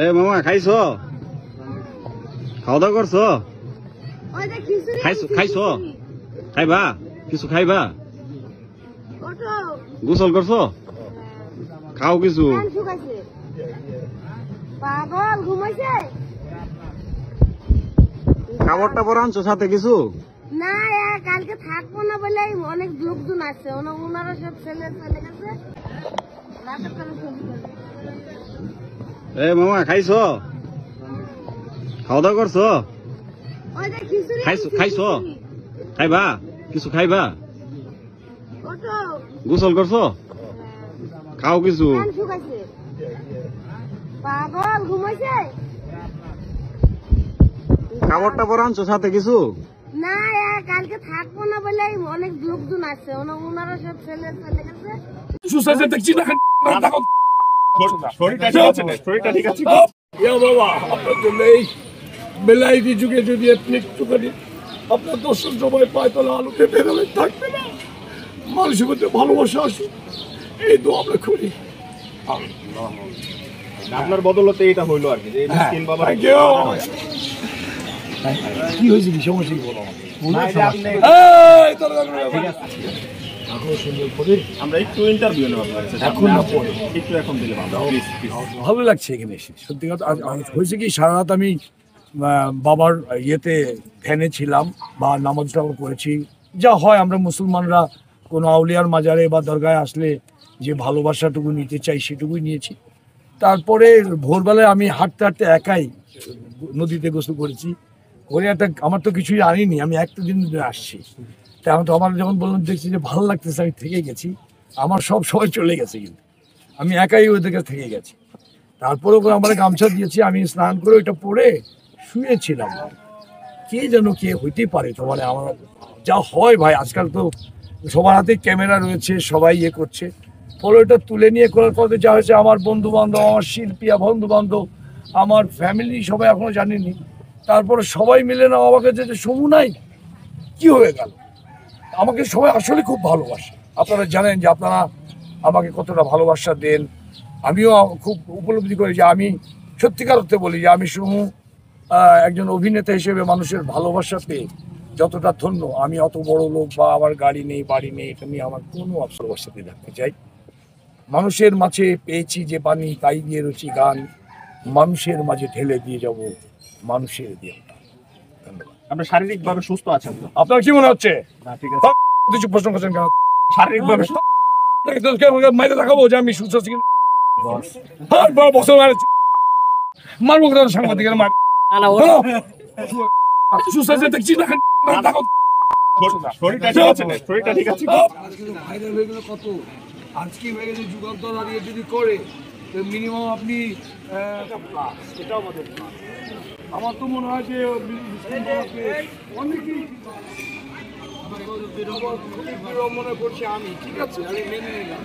এ মামা খাইছো? খাওয়া দাওয়া করছো? খাইছো? খাইবা? কিছু খাইবা? গোসল করছো? খাও কিছু। খাবার টাবার আনছো সাথে কিছু? না, কালকে থাকবো না বলে অনেক লোকজন আছে, ওনারা সব ছেলে চলে গেছে। এ মামা খাইছো? খাওয়া দাওয়া করছো? খাইছো? খাইবা? কিছু খাইবা? গোসল করছো? খাও কিছু। পাগল ঘুমাইছে? খাবার টাবার আনছো সাথে কিছু? না, কালকে থাকবো না বলে অনেক লোকজন আছে, ওনারা সব ছেলে চলে গেছে। সুসাইড দেখছি না, শরীরটা ঠিক আছে? বাবা আপনার জন্য এই বেলাইটি যুগে যদি একটুখানি আপনার দর্শক সবাই পায় তাহলে আলোতে বেরোলে থাকবে না, মানুষের মধ্যে ভালোবাসা আসুক, এই তো আমরা করি। আপনার বদলতে এটা হইলো আর কি। কি হয়েছে, কি সমস্যা কি বলো? আমরা একটু ইন্টারভিউ নেব এখন না পরে, এখন দিলে ভালো লাগছে এখানে এসে। সত্যি কথা হয়েছে কি, সারা রাত আমি বাবার ইয়েতে ধ্যানে ছিলাম বা নামাজ টামাজ করেছি, যা হয় আমরা মুসলমানরা কোনো আউলিয়ার মাজারে বা দরগায় আসলে যে ভালোবাসাটুকু নিতে চাই সেটুকুই নিয়েছি। তারপরে ভোরবেলায় আমি হাঁটতে হাঁটতে একাই নদীতে গোসল করেছি, করে আমার তো কিছুই আনিনি, আমি একটা দিন আসছি। তেমন তো আমার যখন বললাম দেখছি যে ভালো লাগতেছে, আমি থেকে গেছি। আমার সব সময় চলে গেছে, কিন্তু আমি একাই ওদের কাছে থেকে গেছি। তারপরে ওখানে আমার গামছা দিয়েছি, আমি স্নান করে ওইটা পরে শুয়েছিলাম। কে যেন কে হইতে পারে, তো মানে আমার যা হয় ভাই, আজকাল তো সবার হাতে ক্যামেরা রয়েছে, সবাই ইয়ে করছে। ফলে ওটা তুলে নিয়ে করার পরে যা হয়েছে, আমার বন্ধু বান্ধব, আমার শিল্পীয়া বন্ধু বান্ধব, আমার ফ্যামিলি সবাই এখনো জানেনি। তারপরে সবাই মিলে না আমাকে যে সমু নাই কি হয়ে গেল, আমাকে সবাই আসলে খুব ভালোবাসে। আপনারা জানেন যে আপনারা আমাকে কতটা ভালোবাসা দেন, আমিও খুব উপলব্ধি করি যে আমি সত্যিকার অর্থে বলি যে আমি সমু একজন অভিনেতা হিসেবে মানুষের ভালোবাসা পেয়ে যতটা ধন্য। আমি অত বড় লোক বা আমার গাড়ি নেই বাড়ি নেই, এটা নিয়ে আমার কোনো ভালোবাসা দিয়ে রাখতে চাই। মানুষের মাঝে পেয়েছি যে পানি, তাই দিয়ে রয়েছি গান, মানুষের মাঝে ঢেলে দিয়ে যাব মানুষের দিয়ে। ধন্যবাদ। আপনি শারীরিকভাবে সুস্থ আছেন? আপনার কি মনে হচ্ছে? ঠিক আছে, কিছু প্রশ্ন করছেন কেন? শারীরিকভাবে মাইরে দেখাবো যে আমি সুস্থ আছি। মারবো সাংবাদিকের মার সুস্থ আছে দেখছি না, শরীরটা ঠিক আছে? ভাইরাল হয়ে গেল কত, আজকে হয়ে গেছে যুগান্তর, আর যদি করে মিনিমাম আপনি আমার তো মনে হয় যে অনেকেই মনে করছে আমি ঠিক আছে, আমি মেনে নিলাম।